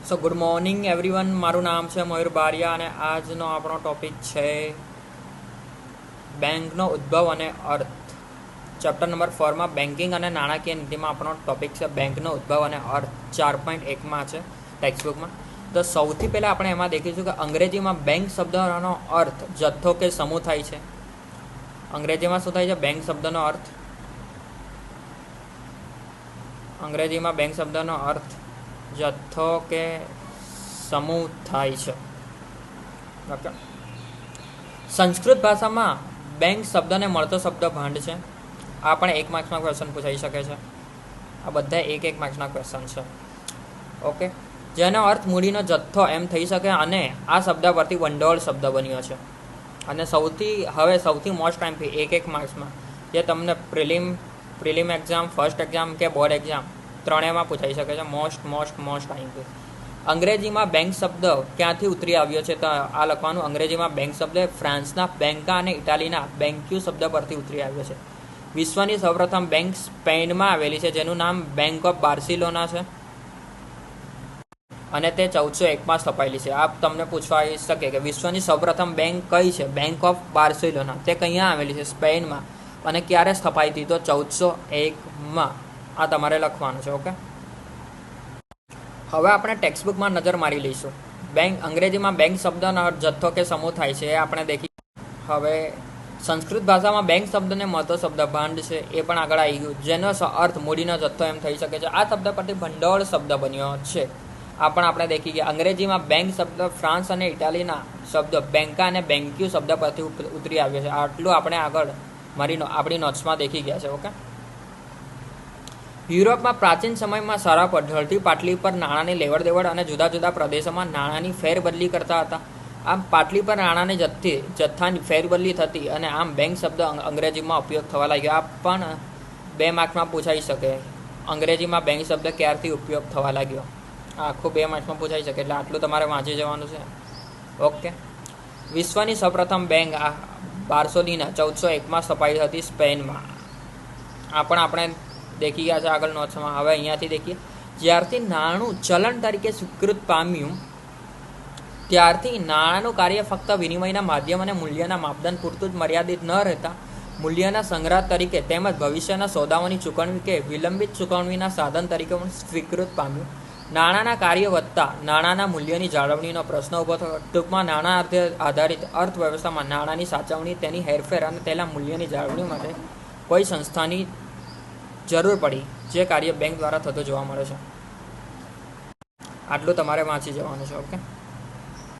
સો good morning everyone, મારું નામ છે મયુર બારિયા અને આજનો આપણો ટોપિક છે બેંકનો ઉદ્ભવ અને અર્થ. ચેપ્ટર નંબર 4માં બેન્કિંગ અને નાણાકીય નીતિમાં આપણો ટોપિક છે બેંકનો ઉદ્ભવ અને અર્થ. 4.1માં છે ટેક્સ્ટબુકમાં. તો સૌથી પહેલાં આપણે એમાં દેખીશું કે અંગ્રેજીમાં બેંક શબ્દનો અર્થ જથ્થો કે સમૂહ થાય છે. અંગ્રેજીમાં શું થાય છે? બેંક શબ્દનો અર્થ, અંગ્રેજીમાં બેંક શબ્દનો અર્થ જથ્થો કે સમૂહ થાય છે. ઓકે. સંસ્કૃત ભાષામાં બેંક શબ્દને મળતો શબ્દ ભાંડ છે. આ પણ 1 માર્ક્સના ક્વેશ્ચન પૂછાઈ શકે છે. આ બધા 1 માર્ક્સના ક્વેશ્ચન છે. ઓકે, જેનો અર્થ મૂડીનો જથ્થો એમ થઈ શકે અને આ શબ્દ પરથી ભંડોળ શબ્દ બન્યો છે. અને સૌથી મોસ્ટ ટાઈમથી 1 માર્ક્સમાં જે તમને પ્રિલિમ એક્ઝામ, ફર્સ્ટ એક્ઝામ કે બોર્ડ એક્ઝામ ત્રણેયમાં પૂછાઈ શકે છે. મોસ્ટ ટાઈમથી અંગ્રેજીમાં બેંક શબ્દ ક્યાંથી ઉતરી આવ્યો છે? તો આ લખવાનું. અંગ્રેજીમાં બેંક શબ્દ ફ્રાન્સના બેંકા અને ઇટાલીના બેન્ક્યુ શબ્દ પરથી ઉતરી આવ્યો છે. વિશ્વની સૌપ્રથમ બેંક સ્પેનમાં આવેલી છે જેનું નામ બેંક ઓફ બાર્સિલોના છે અને તે 1401માં સ્થપાયેલી છે. આ તમને પૂછવાઈ શકે કે વિશ્વની સૌપ્રથમ બેંક કઈ છે? Bank of Barcelona. તે કયા આવેલી છે? સ્પેનમાં. અને ક્યારે સ્થપાઈ હતી? તો 1401માં. આ તમારે લખવાનું છે. ઓકે, હવે આપણે ટેક્સ્ટબુકમાં નજર મારી લઈશું. અંગ્રેજીમાં બેંક શબ્દનો જથ્થો કે સમૂહ થાય છે એ આપણે દેખી. હવે સંસ્કૃત ભાષામાં બેંક શબ્દને મળતો શબ્દ ભાંડ છે એ પણ આગળ આવી ગયું, જેનો અર્થ મૂડીનો જથ્થો એમ થઈ શકે છે. આ શબ્દ પરથી ભંડોળ શબ્દ બન્યો છે. આ પણ આપણે દેખી ગયા. અંગ્રેજીમાં બેંક શબ્દ ફ્રાન્સ અને ઇટાલીના શબ્દ બેંકા અને બેન્ક્યુ શબ્દ પરથી ઉતરી આવ્યો છે. આટલું આપણે આગળ આપણી નોટ્સમાં દેખી ગયા છે. ઓકે. યુરોપમાં પ્રાચીન સમયમાં સારા પર ઢળતી પાટલી પર નાણાંની લેવડ દેવડ અને જુદા જુદા પ્રદેશોમાં નાણાંની ફેરબદલી કરતા હતા. આમ પાટલી પર નાણાંની જથ્થાની ફેરબદલી થતી અને આમ બેંક શબ્દ અંગ્રેજીમાં ઉપયોગ થવા લાગ્યો. આ પણ 2 માર્ક્સમાં પૂછાઈ શકે. અંગ્રેજીમાં બેંક શબ્દ ક્યારથી ઉપયોગ થવા લાગ્યો? આખું 2 માર્ક્સમાં પૂછાઈ શકે, એટલે આટલું તમારે વાંચી જવાનું છે. ઓકે. વિશ્વની સૌપ્રથમ બેંક બાર્સેલોના 1401માં સ્થપાઈ હતી સ્પેનમાં. આ પણ આપણે દેખી ગયા છે આગળ નોટ્સમાં. હવે અહીંયાથી દેખીએ. જ્યારથી નાણું ચલણ તરીકે સ્વીકૃત પામ્યું ત્યારથી નાણાંનું કાર્ય ફક્ત વિનિમયના માધ્યમ અને મૂલ્યના માપદંડ પૂરતું જ મર્યાદિત ન રહેતા મૂલ્યના સંગ્રહ તરીકે તેમજ ભવિષ્યના સોદાઓની ચૂકવણી કે વિલંબિત ચૂકવણીના સાધન તરીકે પણ સ્વીકૃત પામ્યું. નાણાંના કાર્ય વધતા નાણાંના મૂલ્યની જાળવણીનો પ્રશ્ન ઊભો થયો. ટૂંકમાં નાણાં આધારિત અર્થવ્યવસ્થામાં નાણાંની સાચવણી, તેની હેરફેર અને તેના મૂલ્યની જાળવણી માટે કોઈ સંસ્થાની જરૂર પડી, જે કાર્ય બેંક દ્વારા થતું જોવા મળે છે. આટલું તમારે વાંચી જવાનું છે. ઓકે.